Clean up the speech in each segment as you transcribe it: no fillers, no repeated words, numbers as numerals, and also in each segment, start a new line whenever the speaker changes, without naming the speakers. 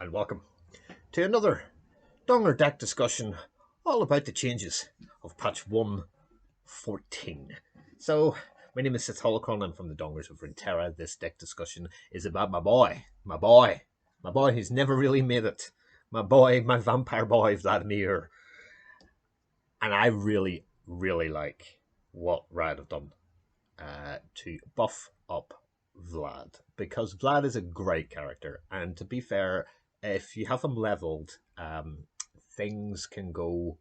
and welcome to another Donger deck discussion all about the changes of patch 1.14. So, my name is Sith Holocron, I'm from the Dongers of Runeterra. This deck discussion is about my boy who's never really made it, my vampire boy, Vladimir. And I really, really like what Riot have done to buff up Vlad, because Vlad is a great character, and to be fair, if you have him leveled, things can go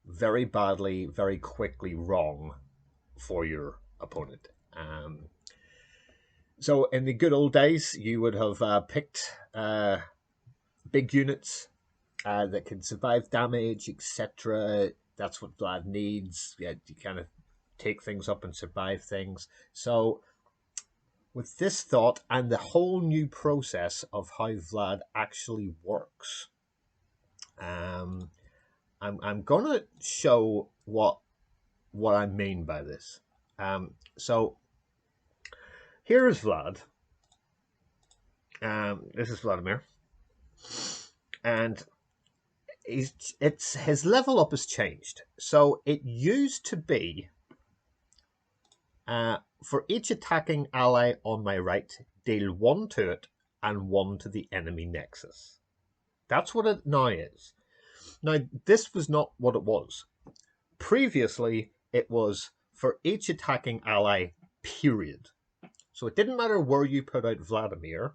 very badly, very quickly wrong for your opponent. So in the good old days, you would have picked big units that can survive damage, etc. That's what Vlad needs. Yeah, you kind of take things up and survive things. So with this thought and the whole new process of how Vlad actually works, I'm going to show what I mean by this. So here is Vlad. This is Vladimir, and his level up has changed. So it used to be for each attacking ally on my right, deal 1 to it and 1 to the enemy nexus. That's what it now is. Now, this was not what it was. Previously, it was for each attacking ally, period. So it didn't matter where you put out Vladimir,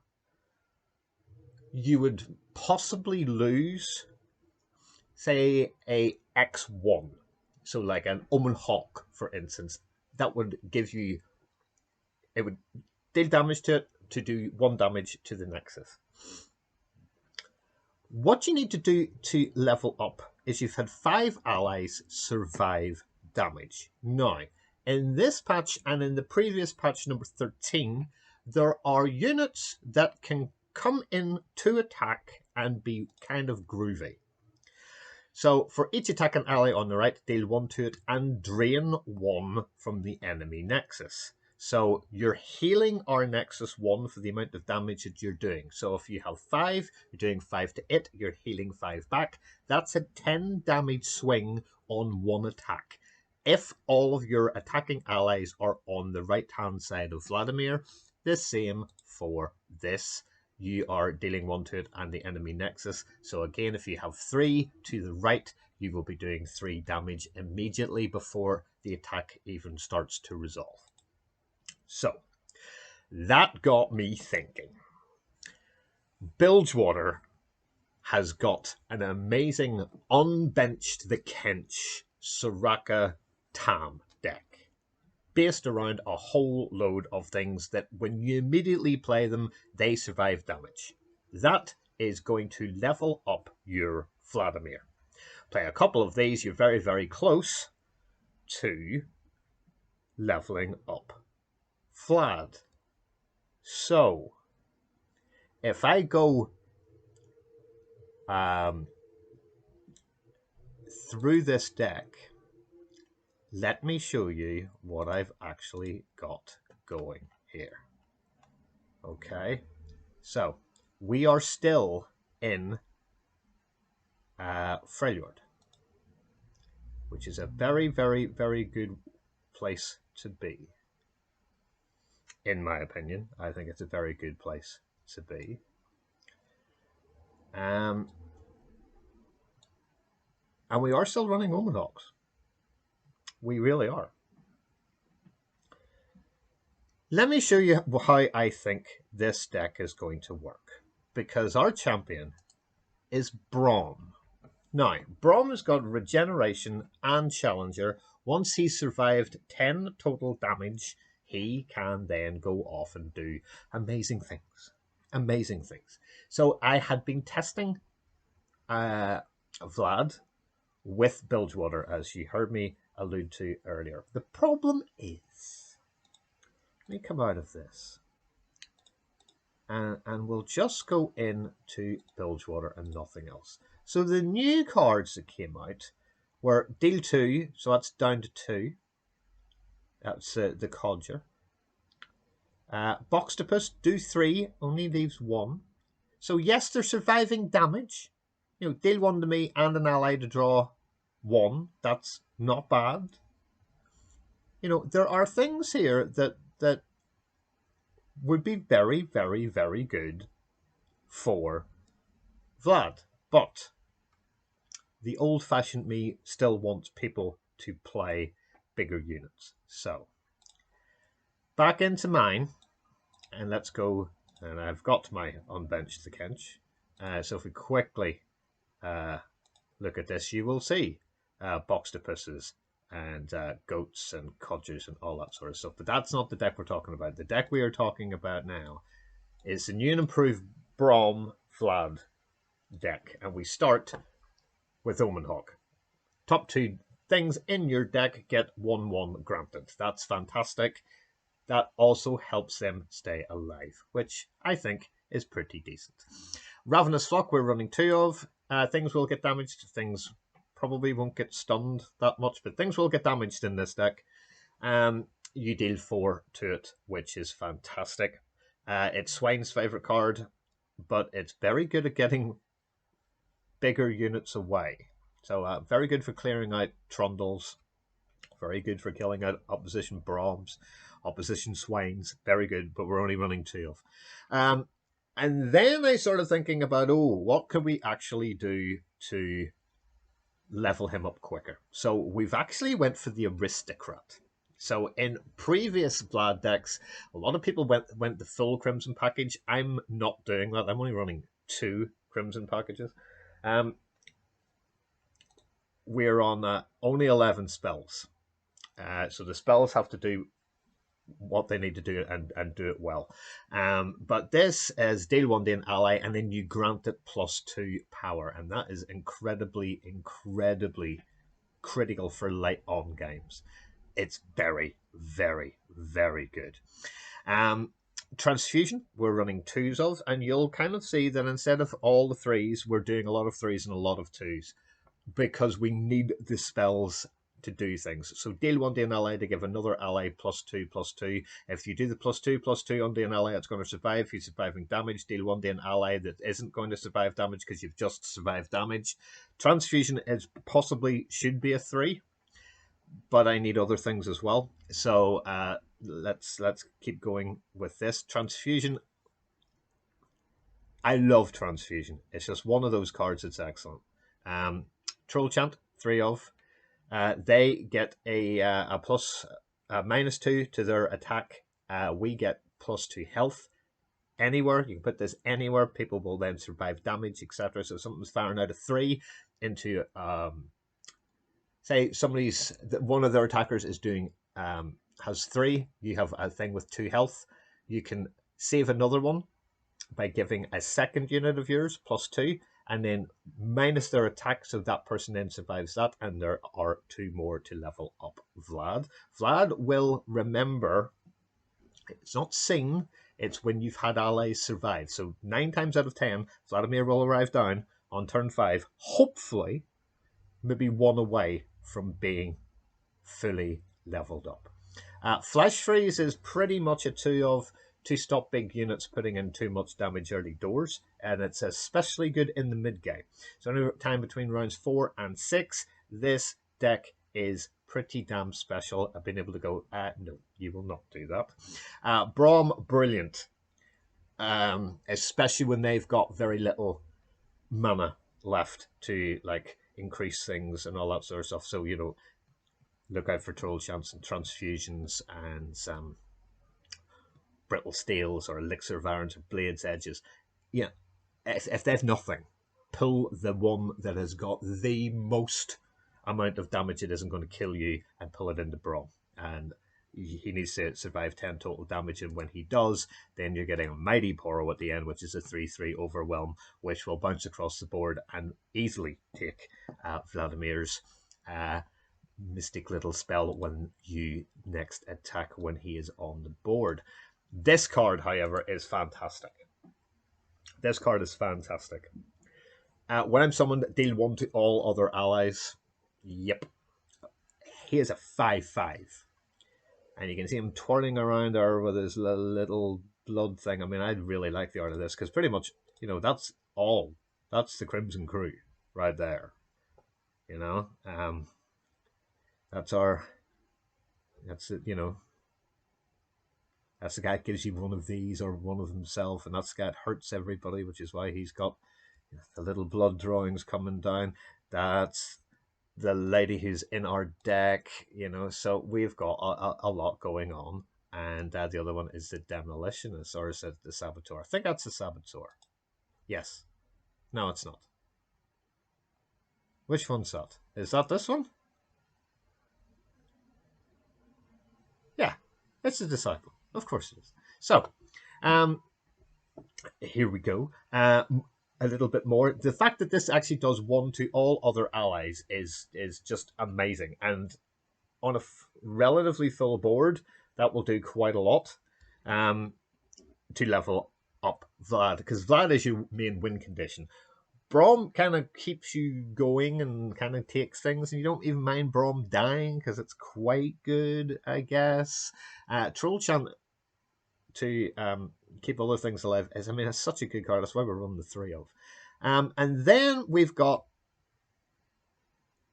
you would possibly lose, say, a X1. So like an Omen Hawk, for instance. That would give you, it would deal damage to it to do 1 damage to the nexus. What you need to do to level up is you've had 5 allies survive damage. Now, in this patch and in the previous patch number 13, there are units that can come in to attack and be kind of groovy. So for each attacking ally on the right, deal 1 to it and drain 1 from the enemy nexus. So you're healing our nexus 1 for the amount of damage that you're doing. So if you have 5, you're doing 5 to it, you're healing 5 back. That's a 10 damage swing on 1 attack. If all of your attacking allies are on the right-hand side of Vladimir, the same for this. You are dealing 1 to it and the enemy nexus. So again, if you have 3 to the right, you will be doing 3 damage immediately before the attack even starts to resolve. So that got me thinking. Bilgewater has got an amazing unbenched the Kench Soraka Tam deck, based around a whole load of things that when you immediately play them, they survive damage. That is going to level up your Vladimir. Play a couple of these, you're very, very close to leveling up Vlad. So, if I go through this deck, let me show you what I've actually got going here. Okay, so we are still in Freljord, which is a very, very, very good place to be. In my opinion, I think it's a very good place to be. And we are still running Omen Hawks. We really are. Let me show you how I think this deck is going to work. Because our champion is Braum. Now, Braum has got regeneration and challenger. Once he's survived 10 total damage, he can then go off and do amazing things. Amazing things. So I had been testing Vlad with Bilgewater, as you heard me allude to earlier. The problem is, let me come out of this, and we'll just go into Bilgewater and nothing else. So the new cards that came out were deal 2, so that's down to 2. That's the Codger. Boxtopus, do 3, only leaves 1. So yes, they're surviving damage. You know, deal 1 to me and an ally to draw 1. That's not bad. You know, there are things here that would be very, very, very good for Vlad. But the old-fashioned me still wants people to play bigger units. So, back into mine, and let's go, and I've got my unbenched the Kench. So if we quickly look at this, you will see boxtopuses and goats and codgers and all that sort of stuff. But that's not the deck we're talking about. The deck we are talking about now is the new and improved Braum Vlad deck. And we start with Omenhawk. Top 2 things in your deck get 1/1 granted. That's fantastic. That also helps them stay alive, which I think is pretty decent. Ravenous Flock, we're running 2 of. Things will get damaged. Things probably won't get stunned that much, but things will get damaged in this deck. You deal 4 to it, which is fantastic. It's Swain's favourite card, but it's very good at getting bigger units away. So very good for clearing out Trundles. Very good for killing out opposition Braums, opposition Swains. Very good, but we're only running 2 of. And then I started thinking about, what can we actually do to level him up quicker? So we've actually went for the Aristocrat. So in previous Vlad decks, a lot of people went the full Crimson package. I'm not doing that. I'm only running 2 Crimson packages. We're on only 11 spells. So the spells have to do what they need to do and do it well. But this is deal 1 to an ally, and then you grant it +2 power, and that is incredibly, incredibly critical for late on games. It's very, very, very good. Transfusion, we're running 2s of, and you'll kind of see that instead of all the 3s, we're doing a lot of 3s and a lot of 2s, because we need the spells to do things. So deal 1 to an ally to give another ally +2/+2. If you do the +2/+2 on an ally, it's going to survive. If you're surviving damage, deal 1 to an ally that isn't going to survive damage because you've just survived damage. Transfusion is possibly should be a 3, but I need other things as well. So let's keep going with this. Transfusion. I love Transfusion. It's just one of those cards that's excellent. Troll Chant, 3 of. They get a -2 to their attack. We get +2 health. Anywhere, you can put this anywhere. People will then survive damage, etc. So something's firing out a 3 into, say one of their attackers is doing, has 3. You have a thing with 2 health. You can save another one by giving a second unit of yours +2. And then minus their attack, so that person then survives that, and there are 2 more to level up Vlad. Vlad will remember, it's not sing, it's when you've had allies survive. So 9 times out of 10, Vladimir will arrive down on turn 5, hopefully, maybe 1 away from being fully leveled up. Flash Freeze is pretty much a 2 of, to stop big units putting in too much damage early doors, and it's especially good in the mid game. So any time between rounds 4 and 6, this deck is pretty damn special. I've been able to go, no, you will not do that. Braum, brilliant, especially when they've got very little mana left to like increase things and all that sort of stuff. So, you know, look out for Troll Chants and Transfusions and some Brittle Steels or Elixir Varans or Blades Edges. Yeah, if they've nothing, pull the one that has got the most amount of damage it isn't going to kill you and pull it into Braum. And he needs to survive 10 total damage, and when he does, then you're getting a Mighty Poro at the end, which is a 3/3 Overwhelm, which will bounce across the board and easily take Vladimir's mystic little spell when you next attack when he is on the board. This card, however, is fantastic. This card is fantastic. When I'm summoned, deal 1 to all other allies. Yep. He is a 5/5. And you can see him twirling around there with his little blood thing. I mean, I really like the art of this, because pretty much, You know, that's all. That's the Crimson Crew right there. You know, that's our. That's it. You know, that's the guy that gives you one of these or one of himself, and that's the guy that hurts everybody, which is why he's got the little blood drawings coming down. That's the lady who's in our deck, you know. So we've got a lot going on. And the other one is the Demolitionist, or is it the Saboteur? I think that's the Saboteur. Yes. No, it's not. Which one's that? Is that this one? Yeah, it's the Disciple. Of course it is. So, um, here we go. A little bit more. The fact that this actually does one to all other allies is just amazing. And on a relatively full board, that will do quite a lot to level up Vlad, because Vlad is your main win condition. Braum kind of keeps you going and kind of takes things, and you don't even mind Braum dying because it's quite good, I guess. Troll Chant to keep other things alive is, I mean, it's such a good card. That's why we're running the three of. And then we've got,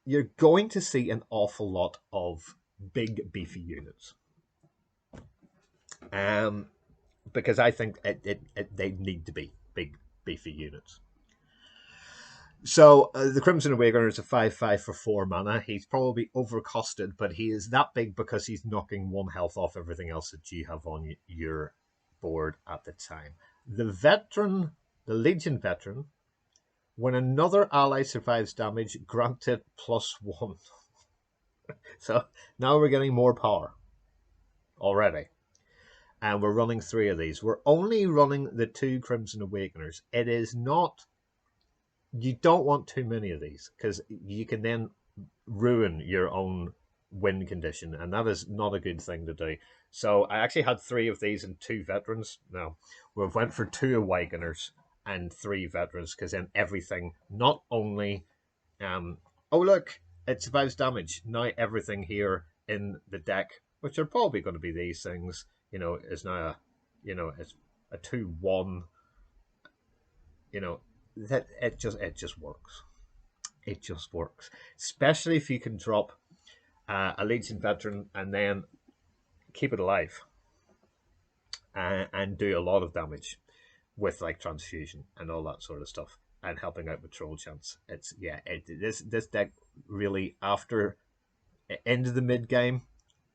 you're going to see an awful lot of big, beefy units. Because I think they need to be big, beefy units. So the Crimson Awakener is a 5/5 for 4 mana. He's probably overcosted, but he is that big because he's knocking 1 health off everything else that you have on your board at the time. The Veteran, the Legion Veteran, when another ally survives damage, granted +1. So now we're getting more power already. And we're running 3 of these. We're only running the 2 Crimson Awakeners. It is not... You don't want too many of these, because you can then ruin your own win condition, and that is not a good thing to do. So I actually had 3 of these and 2 veterans. Now, we've went for 2 Awakeners and 3 veterans, because then everything, not only... oh, look, it survives damage. Now everything here in the deck, which are probably going to be these things, you know, is now a, you know, it's a 2/1, you know, that it just works. It just works, especially if you can drop a Legion Veteran and then keep it alive and do a lot of damage with like transfusion and all that sort of stuff, and helping out with Troll Chance. It's this deck really, after into the mid game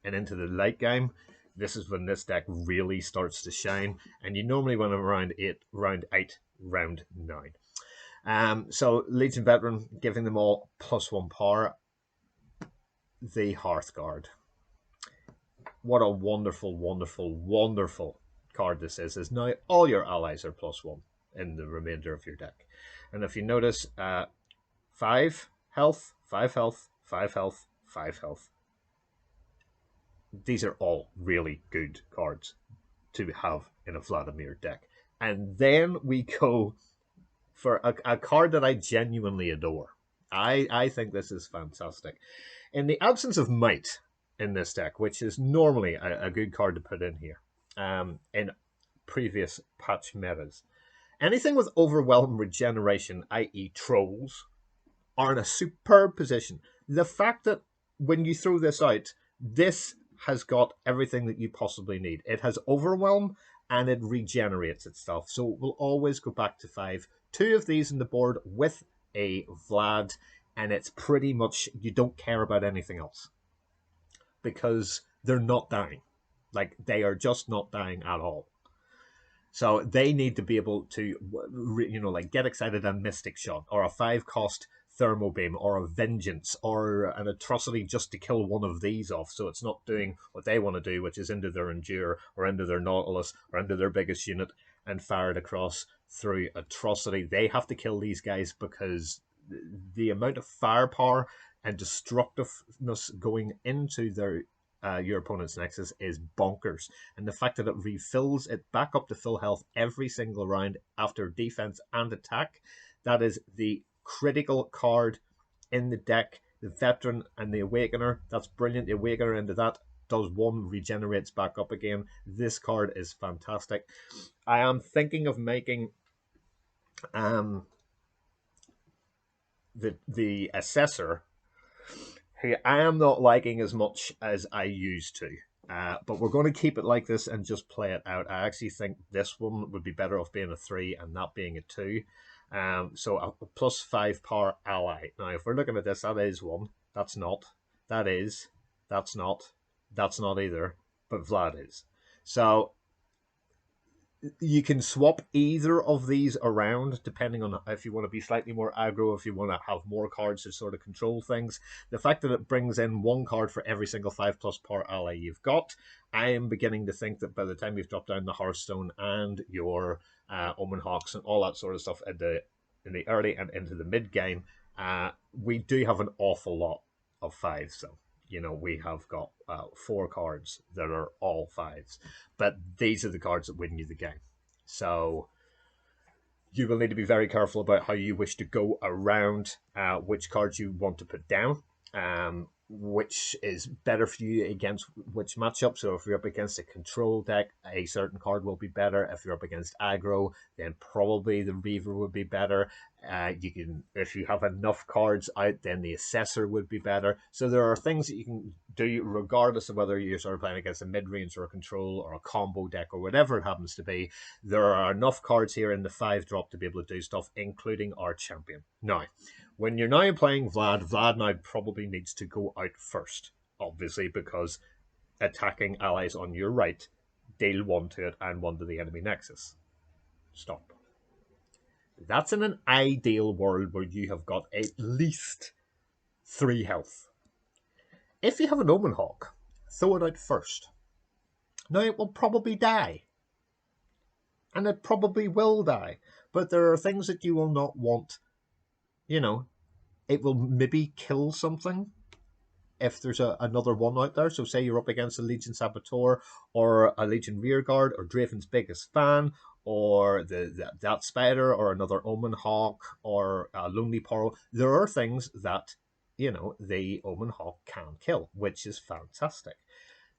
and into the late game, this is when this deck really starts to shine. And you normally win around round 8, round 9. So Legion Veteran, giving them all +1 power. The Hearthguard. What a wonderful, wonderful, wonderful card this is now all your allies are +1 in the remainder of your deck. And if you notice, 5 health, 5 health, 5 health, 5 health. These are all really good cards to have in a Vladimir deck. And then we go for a card that I genuinely adore. I think this is fantastic. In the absence of Might in this deck, which is normally a good card to put in here, in previous patch metas, anything with Overwhelm Regeneration, i.e. Trolls, are in a superb position. The fact that when you throw this out, this has got everything that you possibly need. It has Overwhelm, and it regenerates itself. So it will always go back to 5. 2 of these in the board with a Vlad, and it's pretty much, you don't care about anything else, because they're not dying. Like, they are just not dying at all. So they need to be able to, you know, like, get excited and Mystic Shot, or a 5-cost Thermal Beam, or a Vengeance, or an Atrocity just to kill one of these off, so it's not doing what they want to do, which is into their Endure, or into their Nautilus, or into their biggest unit, and fire it across through Atrocity. They have to kill these guys because the amount of firepower and destructiveness going into their your opponent's Nexus is bonkers. And the fact that it refills it back up to full health every single round after defense and attack, that is the critical card in the deck. The Veteran and the Awakener, that's brilliant. The Awakener into that does 1, regenerates back up again. This card is fantastic. I am thinking of making the assessor, who I am not liking as much as I used to. But we're going to keep it like this and just play it out. I actually think this one would be better off being a 3 and not being a 2. So a +5 power ally. Now, if we're looking at this, that is 1. That's not. That is. That's not. That's not either. But Vlad is. So you can swap either of these around depending on if you want to be slightly more aggro, if you want to have more cards to sort of control things. The fact that it brings in 1 card for every single 5+ power ally you've got, I am beginning to think that by the time you've dropped down the Hearthstone and your Omen Hawks and all that sort of stuff in the early and into the mid game, we do have an awful lot of 5s. So we have got 4 cards that are all 5s, but these are the cards that win you the game. So you will need to be very careful about how you wish to go around which cards you want to put down, which is better for you against which matchup. So if you're up against a control deck, a certain card will be better. If you're up against aggro, then probably the Reaver would be better. If you have enough cards out, then the Assessor would be better. So there are things that you can do regardless of whether you're sort of playing against a mid-range or a control or a combo deck or whatever it happens to be. There are enough cards here in the 5-drop to be able to do stuff, including our champion. Now, when you're now playing Vlad now probably needs to go out first, obviously, because attacking allies on your right deal 1 to it and 1 to the enemy nexus. Stop. That's in an ideal world where you have got at least 3 health. If you have an Omen Hawk, throw it out first. Now, it will probably die. And it probably will die. But there are things that you will not want. It will maybe kill something if there's another one out there. So say you're up against a Legion Saboteur or a Legion Rearguard or Draven's biggest fan or that Spider or another Omen Hawk or a Lonely Porro. There are things that, the Omen Hawk can kill, which is fantastic.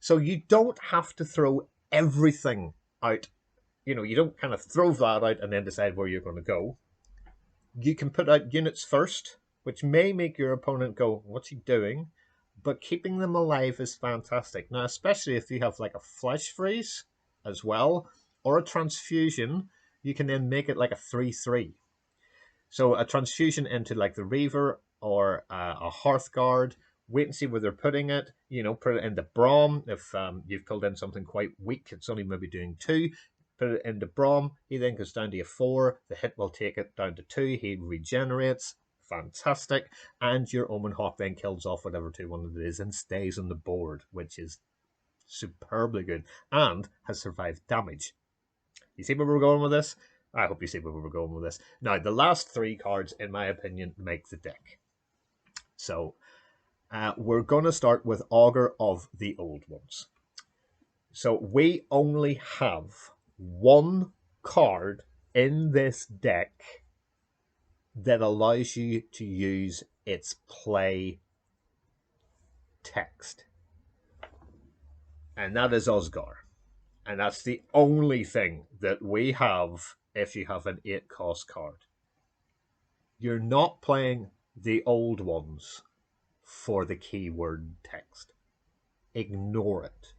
So you don't have to throw everything out. You don't kind of throw Vlad out and then decide where you're going to go. You can put out units first, which may make your opponent go, what's he doing? But keeping them alive is fantastic. Now, especially if you have like a Flesh Freeze as well, or a Transfusion, you can then make it like a 3/3. So a Transfusion into like the Reaver or a Hearthguard, wait and see where they're putting it. Put it into Braum. If you've pulled in something quite weak, it's only maybe doing 2. Put it into Braum. He then goes down to a 4. The hit will take it down to 2. He regenerates. Fantastic. And your Omen Hawk then kills off whatever 2/1 it is and stays on the board, which is superbly good and has survived damage. You see where we're going with this? I hope you see where we're going with this. Now, the last 3 cards, in my opinion, make the deck. So, we're going to start with Augur of the Old Ones. So, we only have 1 card in this deck that allows you to use its play text. And that is Osgore. And that's the only thing that we have if you have an 8-cost card. You're not playing the Old Ones for the keyword text. Ignore it.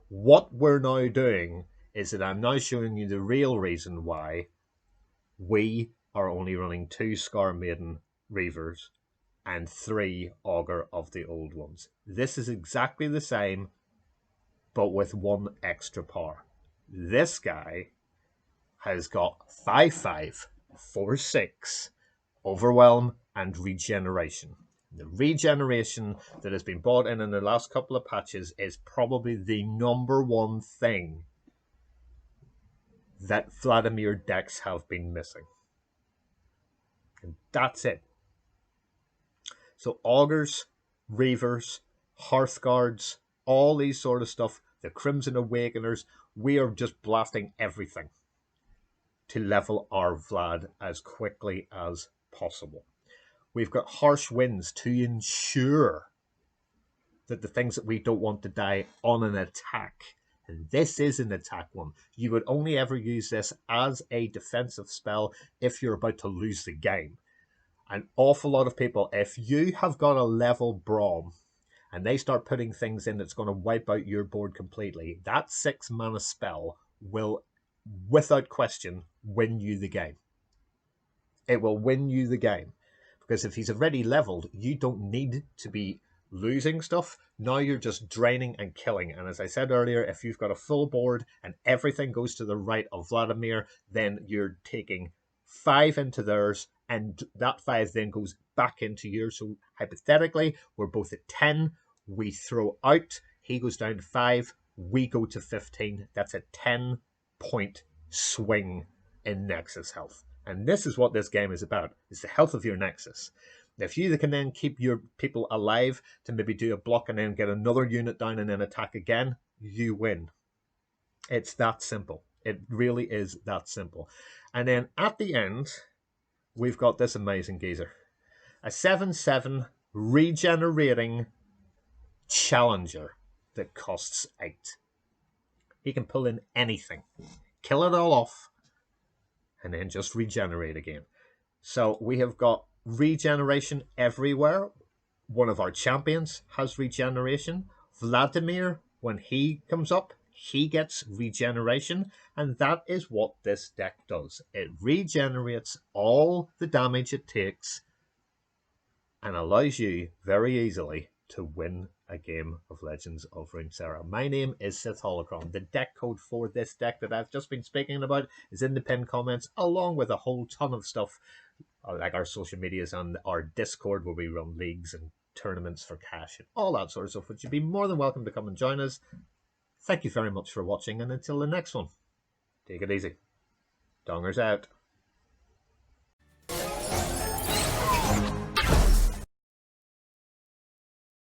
What we're now doing is that I'm now showing you the real reason why we are only running 2 Scar Maiden Reavers and 3 Augur of the Old Ones. This is exactly the same, but with 1 extra power. This guy has got 5/5, 4/6, Overwhelm, and Regeneration. The regeneration that has been brought in the last couple of patches is probably the number 1 thing that Vladimir decks have been missing. And that's it. So Augurs, Reavers, Hearthguards, all these sort of stuff, the Crimson Awakeners, we are just blasting everything to level our Vlad as quickly as possible. We've got Harsh Winds to ensure that the things that we don't want to die on an attack, And this is an attack one. You would only ever use this as a defensive spell if you're about to lose the game. An awful lot of people, if you have got a level Braum and they start putting things in that's going to wipe out your board completely, that 6 mana spell will, without question, win you the game. It will win you the game. Because if he's already leveled, you don't need to be losing stuff. Now you're just draining and killing. And as I said earlier, if you've got a full board and everything goes to the right of Vladimir, then you're taking 5 into theirs, and that 5 then goes back into yours. So hypothetically, we're both at 10. We throw out, he goes down to 5, we go to 15. That's a 10-point swing in Nexus health. And this is what this game is about. It's the health of your Nexus. If you can then keep your people alive to maybe do a block and then get another unit down and then attack again, you win. It's that simple. It really is that simple. And then at the end, we've got this amazing geezer. A 7/7 regenerating challenger that costs 8. He can pull in anything, kill it all off, and then just regenerate again. So we have got regeneration everywhere. One of our champions has regeneration. Vladimir, when he comes up, he gets regeneration, and that is what this deck does. It regenerates all the damage it takes and allows you very easily to win a game of Legends of Runeterra. My name is Sith Holocron. The deck code for this deck that I've just been speaking about is in the pinned comments, along with a whole ton of stuff like our social medias and our Discord, where we run leagues and tournaments for cash and all that sort of stuff, which you'd be more than welcome to come and join us. Thank you very much for watching, and until the next one, take it easy. Dongers out.